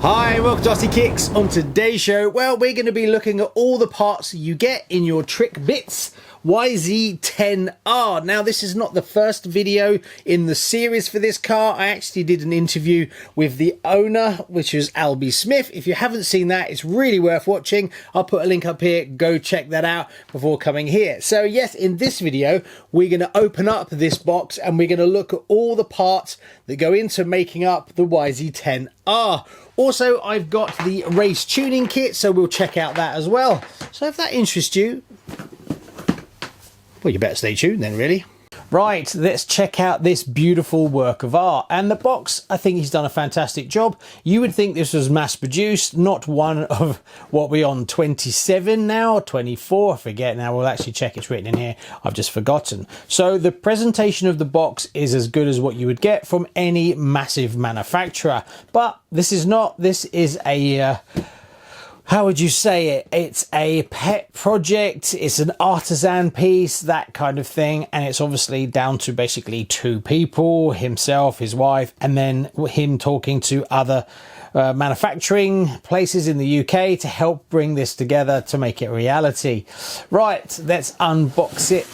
Hi, welcome to RCKicks. On today's show, well, we're going to be looking at all the parts you get in your TRICKBITS YZ10R. Now, this is not the first video in the series for this car. I actually did an interview with the owner, which was Alby Smith. If you haven't seen that, it's really worth watching. I'll put a link up here. Go check that out before coming here. So yes, in this video, we're going to open up this box and we're going to look at all the parts that go into making up the YZ10R. Also, I've got the race tuning kit, so we'll check out that as well. So if that interests you, well, you better stay tuned then, really. Right, let's check out this beautiful work of art. And the box, I think he's done a fantastic job. You would think this was mass produced, not one of what we're on 27 now, 24, I forget now. We'll actually check, it's written in here. I've just forgotten. So the presentation of the box is as good as what you would get from any massive manufacturer. But this is not, this is a... how would you say it? It's a pet project, it's an artisan piece, that kind of thing. And it's obviously down to basically two people, himself, his wife, and then him talking to other manufacturing places in the UK to help bring this together to make it a reality. Right, let's unbox it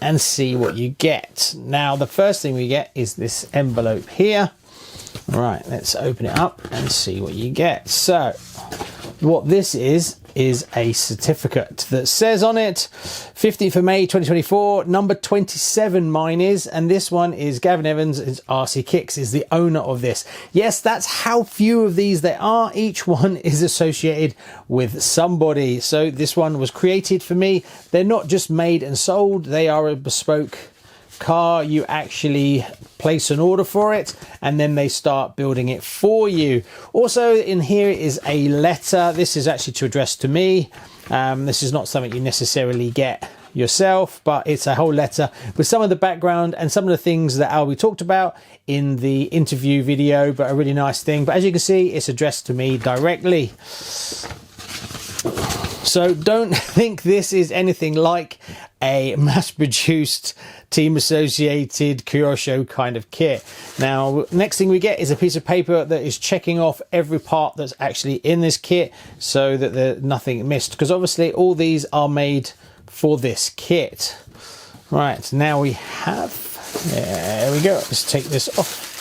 and see what you get. Now, the first thing we get is this envelope here. All right, let's open it up and see what you get. So, what this is a certificate that says on it 15th of May 2024, number 27 mine is, and this one is Gavin Evans, is RCKicks, is the owner of this. Yes, that's how few of these there are. Each one is associated with somebody. So this one was created for me. They're not just made and sold, they are a bespoke car. You actually place an order for it and then they start building it for you. Also in here is a letter. This is actually to address to me. This is not something you necessarily get yourself, but it's a whole letter with some of the background and some of the things that Alby talked about in the interview video, but a really nice thing. But as you can see, it's addressed to me directly. So don't think this is anything like a mass-produced, team-associated Kyosho kind of kit. Now, next thing we get is a piece of paper that is checking off every part that's actually in this kit so that there's nothing missed, because obviously all these are made for this kit. Right, now we have... there we go. Let's take this off.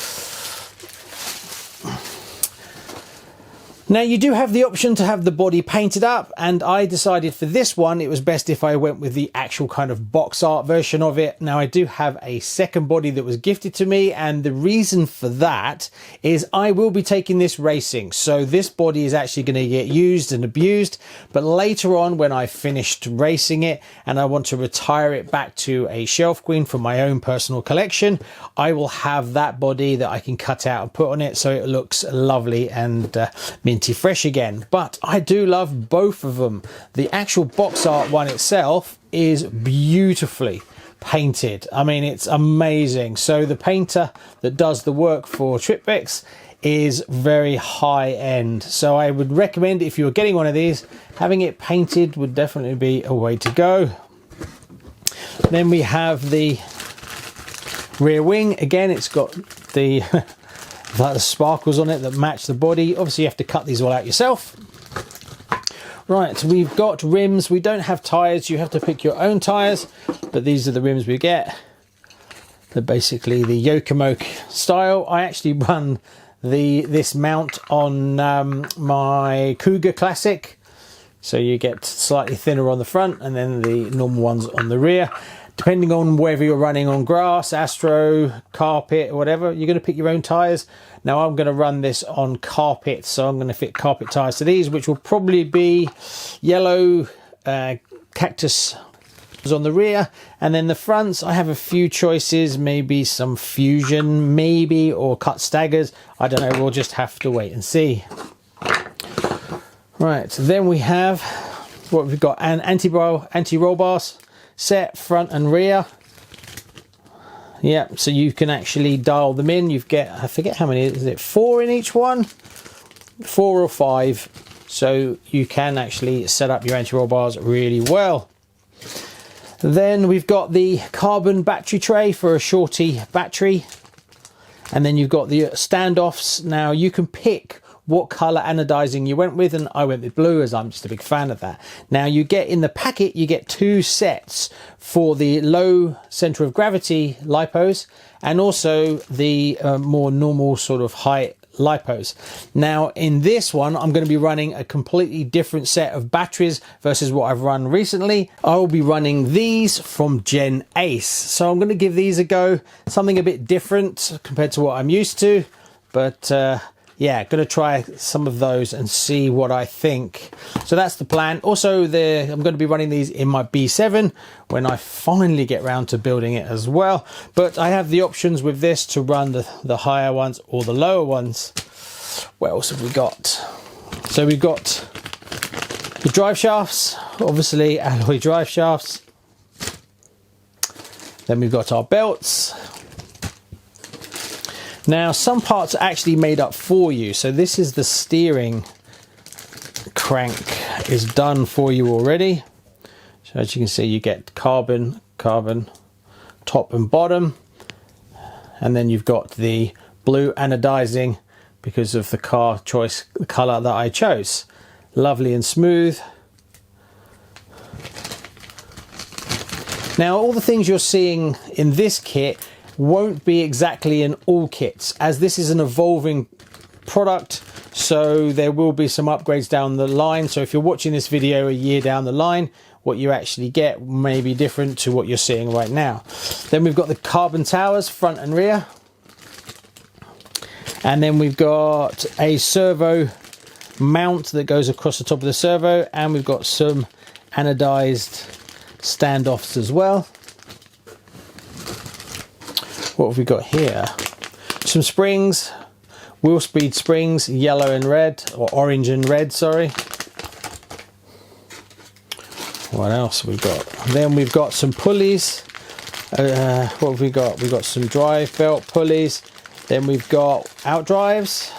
Now you do have the option to have the body painted up, and I decided for this one it was best if I went with the actual kind of box art version of it. Now I do have a second body that was gifted to me, and the reason for that is I will be taking this racing. So this body is actually going to get used and abused, but later on when I finished racing it and I want to retire it back to a shelf queen for my own personal collection, I will have that body that I can cut out and put on it so it looks lovely and minty fresh again. But I do love both of them. The actual box art one itself is beautifully painted. I mean, it's amazing. So the painter that does the work for TRICKBITS is very high end. So I would recommend, if you're getting one of these, having it painted would definitely be a way to go. Then we have the rear wing. Again, it's got the the sparkles on it that match the body. Obviously you have to cut these all out yourself. Right, we've got rims. We don't have tires, you have to pick your own tires, but these are the rims we get. They're basically the Yokomoke style. I actually run this mount on my Cougar Classic, so you get slightly thinner on the front and then the normal ones on the rear. Depending on whether you're running on grass, astro, carpet, or whatever, you're going to pick your own tyres. Now I'm going to run this on carpet, so I'm going to fit carpet tyres to these, which will probably be yellow cactus on the rear. And then the fronts, I have a few choices, maybe some fusion, maybe, or cut staggers. I don't know, we'll just have to wait and see. Right, then we have what we've got, an anti-roll bars set, front and rear. Yeah, so you can actually dial them in. You've got, I forget how many, is it 4 in each one? 4 or 5. So you can actually set up your anti-roll bars really well. Then we've got the carbon battery tray for a shorty battery. And then you've got the standoffs. Now you can pick what color anodizing you went with, and I went with blue as I'm just a big fan of that. Now you get in the packet, you get 2 sets for the low center of gravity lipos and also the more normal sort of height lipos. Now in this one I'm going to be running a completely different set of batteries versus what I've run recently. I will be running these from Gen Ace, so I'm going to give these a go, something a bit different compared to what I'm used to, but yeah, going to try some of those and see what I think. So that's the plan. Also, I'm going to be running these in my B7 when I finally get round to building it as well. But I have the options with this to run the higher ones or the lower ones. What else have we got? So we've got the drive shafts, obviously alloy drive shafts. Then we've got our belts. Now, some parts are actually made up for you. So this is the steering crank is done for you already. So as you can see, you get carbon, top and bottom. And then you've got the blue anodizing because of the car choice, the color that I chose. Lovely and smooth. Now, all the things you're seeing in this kit won't be exactly in all kits, as this is an evolving product, so there will be some upgrades down the line. So if you're watching this video a year down the line, what you actually get may be different to what you're seeing right now. Then we've got the carbon towers, front and rear. And then we've got a servo mount that goes across the top of the servo, and we've got some anodized standoffs as well. What have we got here? Some springs, wheel speed springs, yellow and red, or orange and red, sorry. What else have we got? Then we've got some pulleys. What have we got? We've got some drive belt pulleys. Then we've got out drives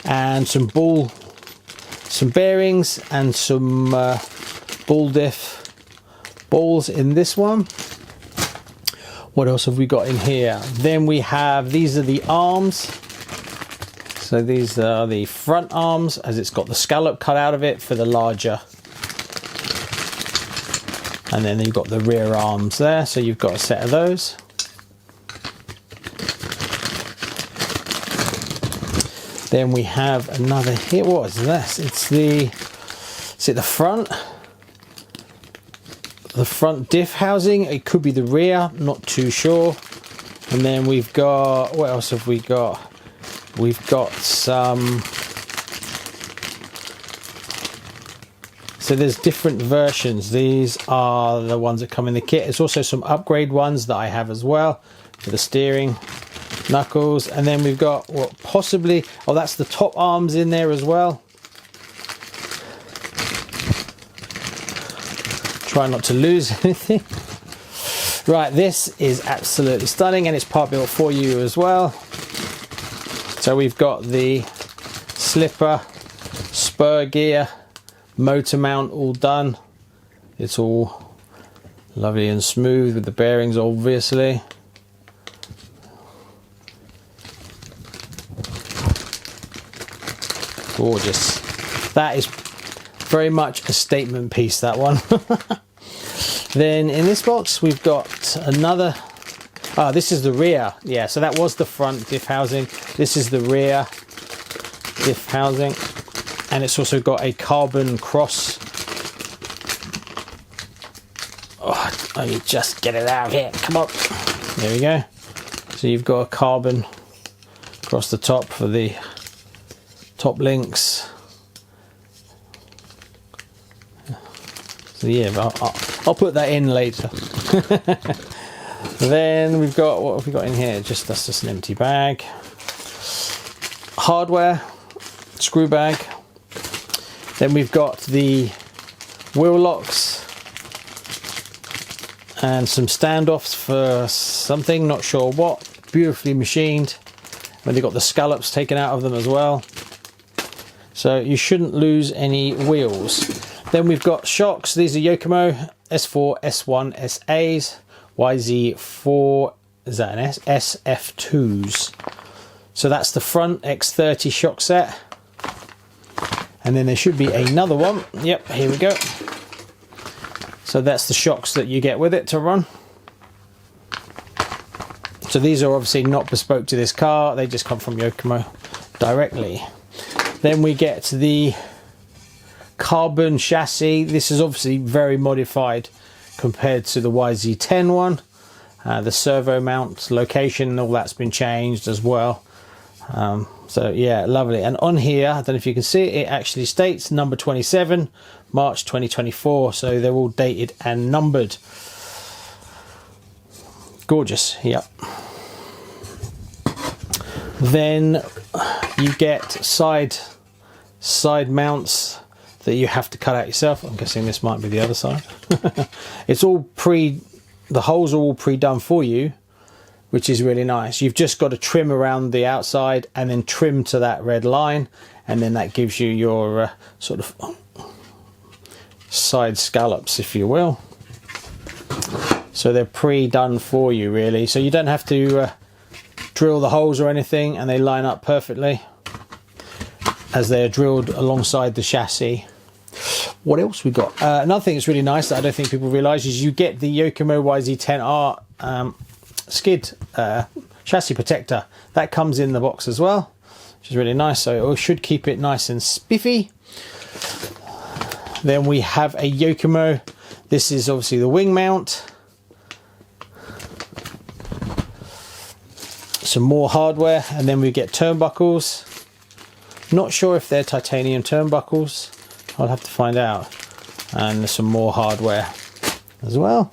and some bearings and some ball diff balls in this one. What else have we got in here? Then we have, these are the arms. So these are the front arms, as it's got the scallop cut out of it for the larger. And then you've got the rear arms there, so you've got a set of those. Then we have another here. What is this? It's the, is it the front? The front diff housing. It could be the rear, not too sure. And then we've got, what else have we got? We've got some, so there's different versions. These are the ones that come in the kit. There's also some upgrade ones that I have as well for the steering knuckles. And then we've got what possibly, oh, that's the top arms in there as well. Try not to lose anything. Right, this is absolutely stunning, and it's part built for you as well. So we've got the slipper, spur gear, motor mount all done. It's all lovely and smooth with the bearings, obviously. Gorgeous. That is very much a statement piece, that one. Then in this box we've got another, this is the rear. Yeah, so that was the front diff housing. This is the rear diff housing, and it's also got a carbon cross. Oh, let me just get it out here. Come on. There we go. So you've got a carbon across the top for the top links. So yeah, I'll put that in later. Then we've got, what have we got in here? That's just an empty bag. Hardware, screw bag. Then we've got the wheel locks and some standoffs for something, not sure what. Beautifully machined. And they've got the scallops taken out of them as well. So you shouldn't lose any wheels. Then we've got shocks. These are Yokomo S4, S1, SAs, YZ4, is that an S? SF2s. So that's the front X30 shock set. And then there should be another one. Yep, here we go. So that's the shocks that you get with it to run. So these are obviously not bespoke to this car. They just come from Yokomo directly. Then we get the carbon chassis. This is obviously very modified compared to the YZ10 one. The servo mount location and all that's been changed as well. So yeah, lovely. And on here, I don't know if you can see it, it actually states number 27, March 2024. So they're all dated and numbered. Gorgeous, yep. Then you get side mounts that you have to cut out yourself. I'm guessing this might be the other side. It's all the holes are all pre-done for you, which is really nice. You've just got to trim around the outside and then trim to that red line, and then that gives you your sort of side scallops, if you will. So they're pre-done for you, really. So you don't have to drill the holes or anything, and they line up perfectly as they are drilled alongside the chassis. What else we got? Another thing that's really nice that I don't think people realise is you get the Yokomo YZ10R skid chassis protector. That comes in the box as well, which is really nice. So it should keep it nice and spiffy. Then we have a Yokomo. This is obviously the wing mount. Some more hardware, and then we get turnbuckles. Not sure if they're titanium turnbuckles. I'll have to find out. And there's some more hardware as well.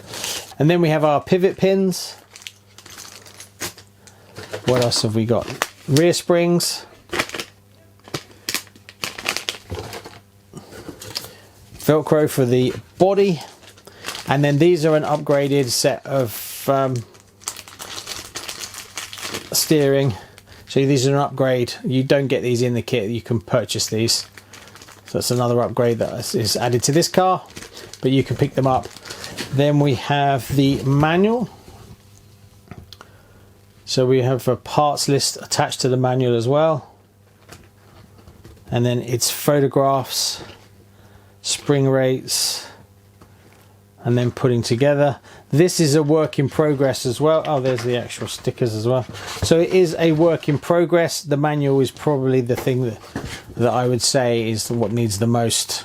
And then we have our pivot pins. What else have we got? Rear springs. Velcro for the body. And then these are an upgraded set of steering. So these are an upgrade. You don't get these in the kit. You can purchase these. So that's another upgrade that is added to this car, but you can pick them up. Then we have the manual. So we have a parts list attached to the manual as well. And then it's photographs, spring rates, and then putting together. This is a work in progress as well. Oh, there's the actual stickers as well. So it is a work in progress. The manual is probably the thing that I would say is what needs the most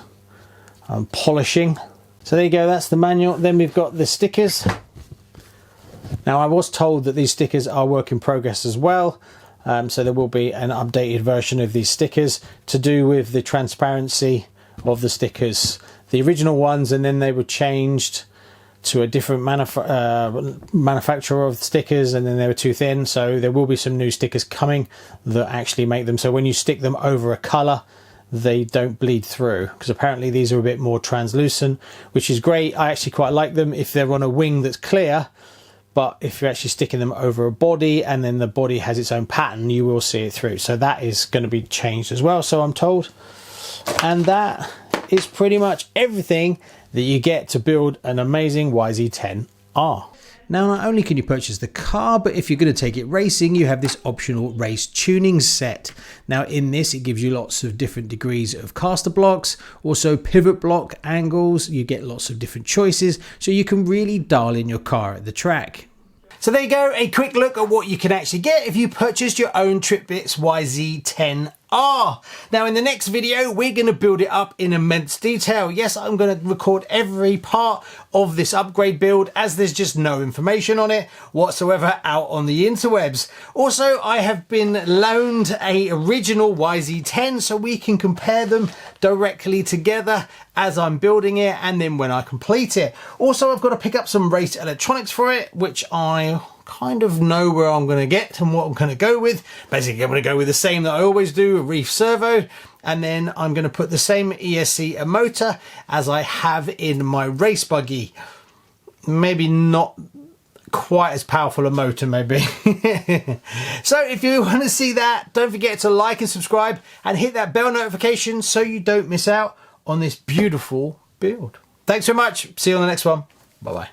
polishing. So there you go, that's the manual. Then we've got the stickers. Now I was told that these stickers are work in progress as well. So there will be an updated version of these stickers to do with the transparency of the stickers. The original ones, and then they were changed to a different manufacturer of stickers, and then they were too thin. So there will be some new stickers coming that actually make them so when you stick them over a colour, they don't bleed through, because apparently these are a bit more translucent, which is great. I actually quite like them if they're on a wing that's clear, but if you're actually sticking them over a body and then the body has its own pattern, you will see it through. So that is going to be changed as well, so I'm told. And that is pretty much everything that you get to build an amazing YZ10R. Now, not only can you purchase the car, but if you're going to take it racing, you have this optional race tuning set. Now in this, it gives you lots of different degrees of caster blocks, also pivot block angles. You get lots of different choices, so you can really dial in your car at the track. So there you go, a quick look at what you can actually get if you purchased your own TRICKBITS YZ10R. Now in the next video, we're going to build it up in immense detail. Yes, I'm going to record every part of this upgrade build, as there's just no information on it whatsoever out on the interwebs. Also, I have been loaned a original YZ10 so we can compare them directly together as I'm building it and then when I complete it. Also, I've got to pick up some race electronics for it, which I kind of know where I'm going to get and what I'm going to go with. Basically, I'm going to go with the same that I always do, a reef servo, and then I'm going to put the same ESC motor as I have in my race buggy. Maybe not quite as powerful a motor, maybe. So if you want to see that, don't forget to like and subscribe and hit that bell notification so you don't miss out on this beautiful build. Thanks so much. See you on the next one. Bye bye.